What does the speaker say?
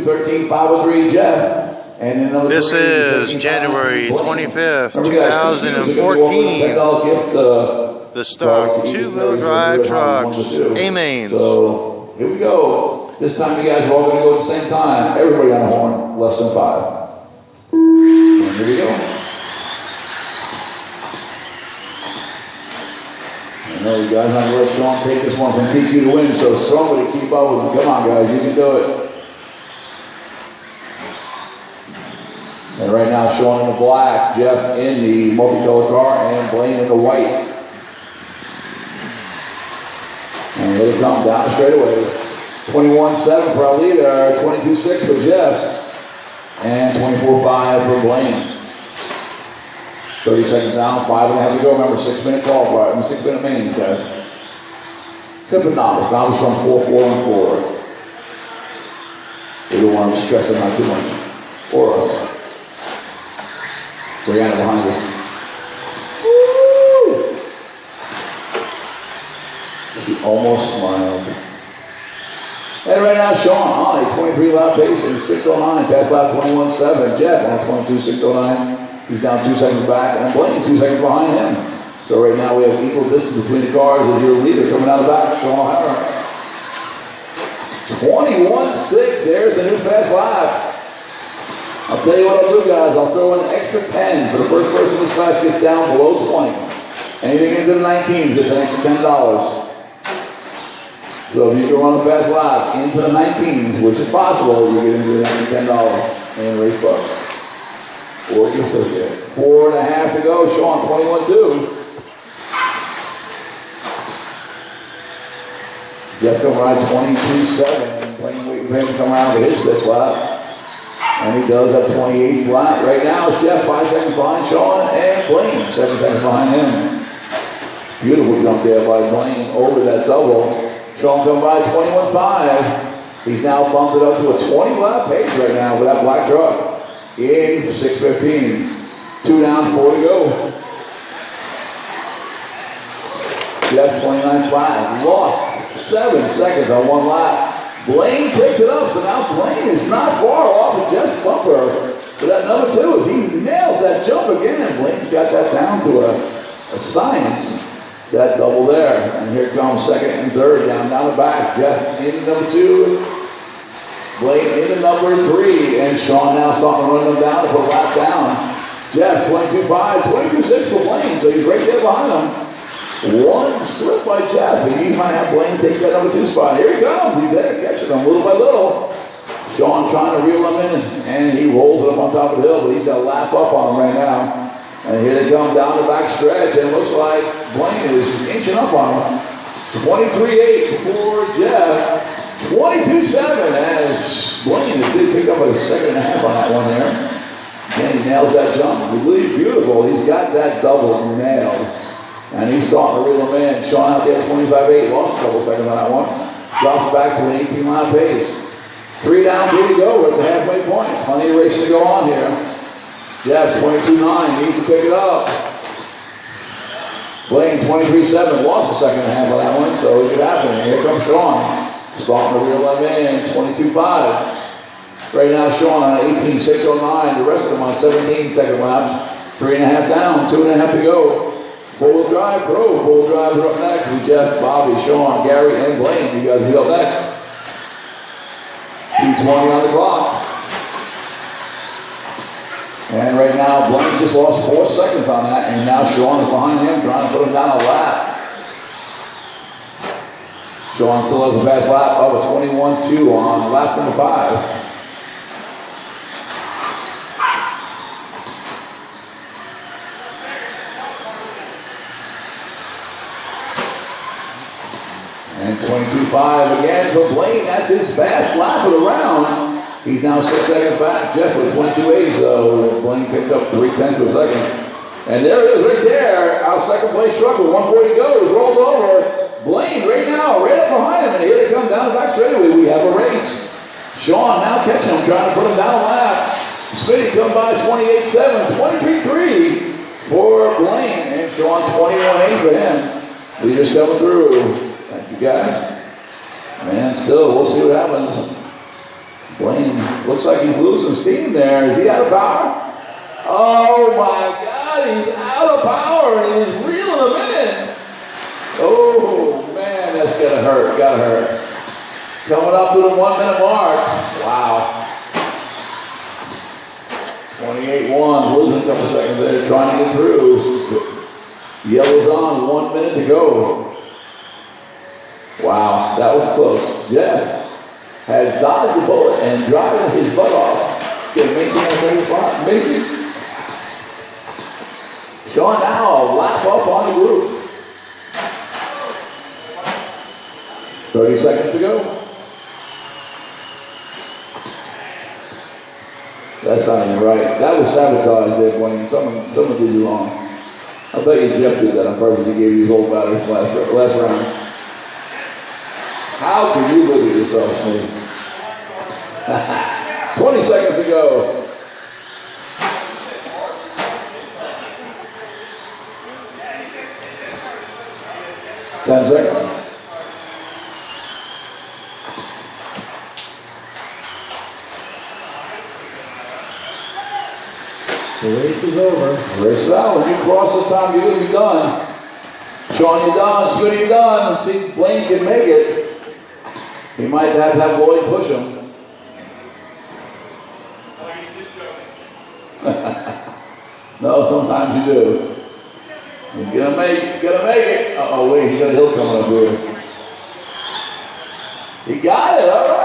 13-503, Jeff. And then this is January 25th, 2014. The stock two-wheel drive trucks, A-mains. So here we go. This time you guys are all going to go at the same time. Everybody on the horn, less than 5. And here we go. I know you guys not going to let Sean take this one from TQ to win, so somebody keep up with him. Come on, guys, you can do it. And right now, Sean in the black, Jeff in the multicolored car, and Blaine in the white. And here they come down the straightaway. 21.7 for our leader, 22.6 for Jeff, and 24.5 for Blaine. 30 seconds down, 5.5 to go. Remember, 6-minute qualifier, 6-minute mains, guys. Except for novice. Novice runs 4.4 and 4. We don't want to stress them out too much. Or else. Brianna behind you. Woo! She almost smiled. And right now, Sean on a 23 lap pace in 6.09. Past lap 21.7. Jeff on a 22.609. He's down 2 seconds back, and Blaine 2 seconds behind him. So right now we have equal distance between the cars with your leader coming out of the back, Sean O'Hara. 21.6. There's the new fast lap. I'll tell you what I'll do, guys. I'll throw an extra 10 for the first person this class gets down below 20. Anything into the 19s gets an extra $10. So if you can run a fast lap into the 19s, which is possible, you get into the extra $10 in race bucks. Or your associate. 4.5 to go. Sean 21.2. Jeff come ride 22.7. Blaine waiting for him to come around with his fifth lap. And he does have 28 flat. Right now, it's Jeff 5 seconds behind Sean and Blaine 7 seconds behind him. Beautiful jump there by Blaine over that double. Sean come by 21.5. He's now bumped it up to a 20 lap pace right now with that black truck. In 6.15. 2 down, 4 to go. Jeff 29 flat. Lost 7 seconds on 1 lap. Blaine picked it up, so now Blaine is not far off of Jeff's bumper. So that number 2 is he nails that jump again. Blaine's got that down to a science. That double there. And here comes second and third down the back. Jeff in number 2. Blaine in the number 3. And Sean now starting to run them down to put a lap down. Jeff 22.5, 22.6 for Blaine. So he's right there behind him. 1 slip by Jeff, and he might have Blaine take that number 2 spot. Here he comes. He's there catching them little by little. Sean trying to reel him in, and he rolls it up on top of the hill, but he's got a lap up on him right now. And here they come down the back stretch, and it looks like Blaine is inching up on him. 23.8 for Jeff. 22.7 as Blaine did pick up a 1.5 seconds on that one there. And he nails that jump. Really beautiful. He's got that double nailed. And he's starting to reel him in. Sean out there at 25.8, lost a couple seconds on that one. Drops back to an 18 lap pace. 3 down, 3 to go. We're at the halfway point. Plenty of racing to go on here. Jeff 22.9 needs to pick it up. Blaine 23.7, lost a 1.5 seconds on that one, so it could happen. And here comes Sean. Starting to reel him in, 22.5. Right now, Sean on 18.609. The rest of them on 17 second lap. 3.5 down, 2.5 to go. Full drive pro. Full drives are up next with Jeff, Bobby, Sean, Gary, and Blaine. You guys be up next. 2:20 on the clock. And right now, Blaine just lost 4 seconds on that, and now Sean is behind him trying to put him down a lap. Sean still has a fast lap of a 21.2 on lap number 5. And 22.5 again for Blaine. That's his fast lap of the round. He's now 6 seconds back. Jeff with 22.8, so Blaine picked up 0.3 of a second. And there it is right there. Our second place truck with 140 to go. He rolls over. Blaine right now, right up behind him. And here they come down the back straightaway. We have a race. Sean now catching him, trying to put him down a lap. Smitty come by 28.7, 23.3 for Blaine. And Sean 21.8 for him. Leaders coming through. Thank you guys. Man, still, we'll see what happens. Blaine Looks like he's losing steam there. Is he out of power? Oh my God, he's out of power and he's reeling him in. Oh man, that's gotta hurt, Coming up to the 1 minute mark. Wow. 28-1, losing a couple seconds there, trying to get through. Yellow's on, 1 minute to go. Wow, that was close. Jeff has dodged the bullet and driving his butt off. Can make that second spot. Maybe. Sean now a lap up on the group. 30 seconds to go. That's not even right. That was sabotage there, Wayne. Someone did you wrong. I bet you Jeff did that on purpose. He gave you his whole battery last round. How can you look at yourself, man? 20 seconds to go. 10 seconds. The race is over. Race is out. When you cross the time, you're going to be done. Sean, you're done. Scooty, you're done. See if Blaine can make it. He might have to have Lloyd push him. No, sometimes you do. You're gonna make it. Uh-oh, wait, he got a hill coming up here. He got it, all right.